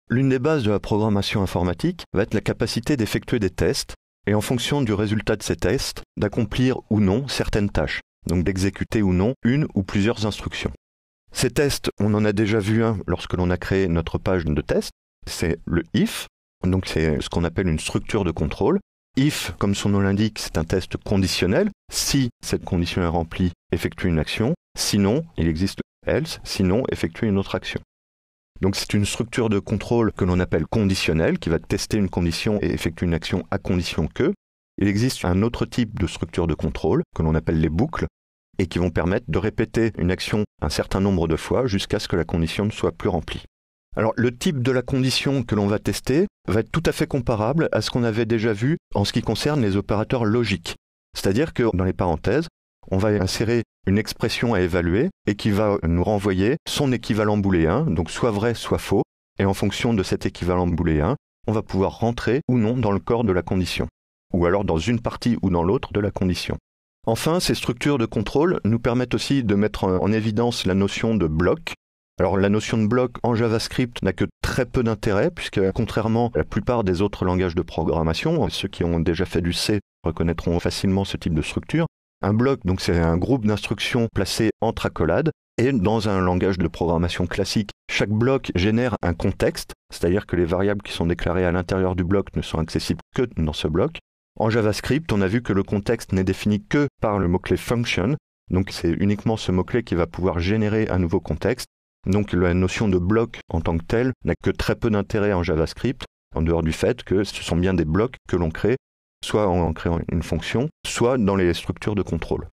L'une des bases de la programmation informatique va être la capacité d'effectuer des tests et en fonction du résultat de ces tests, d'accomplir ou non certaines tâches, donc d'exécuter ou non une ou plusieurs instructions. Ces tests, on en a déjà vu un lorsque l'on a créé notre page de test, c'est le if, donc c'est ce qu'on appelle une structure de contrôle. If, comme son nom l'indique, c'est un test conditionnel. Si cette condition est remplie, effectue une action. Sinon, il existe else, sinon, effectue une autre action. Donc c'est une structure de contrôle que l'on appelle conditionnelle, qui va tester une condition et effectuer une action à condition que. Il existe un autre type de structure de contrôle, que l'on appelle les boucles, et qui vont permettre de répéter une action un certain nombre de fois jusqu'à ce que la condition ne soit plus remplie. Alors le type de la condition que l'on va tester va être tout à fait comparable à ce qu'on avait déjà vu en ce qui concerne les opérateurs logiques. C'est-à-dire que dans les parenthèses, on va insérer une expression à évaluer et qui va nous renvoyer son équivalent booléen, donc soit vrai, soit faux. Et en fonction de cet équivalent booléen, on va pouvoir rentrer ou non dans le corps de la condition, ou alors dans une partie ou dans l'autre de la condition. Enfin, ces structures de contrôle nous permettent aussi de mettre en évidence la notion de bloc. Alors la notion de bloc en JavaScript n'a que très peu d'intérêt puisque contrairement à la plupart des autres langages de programmation, ceux qui ont déjà fait du C reconnaîtront facilement ce type de structure. Un bloc, donc c'est un groupe d'instructions placées entre accolades et dans un langage de programmation classique, chaque bloc génère un contexte, c'est-à-dire que les variables qui sont déclarées à l'intérieur du bloc ne sont accessibles que dans ce bloc. En JavaScript, on a vu que le contexte n'est défini que par le mot-clé function, donc c'est uniquement ce mot-clé qui va pouvoir générer un nouveau contexte. Donc la notion de bloc en tant que telle n'a que très peu d'intérêt en JavaScript, en dehors du fait que ce sont bien des blocs que l'on crée, soit en créant une fonction, soit dans les structures de contrôle.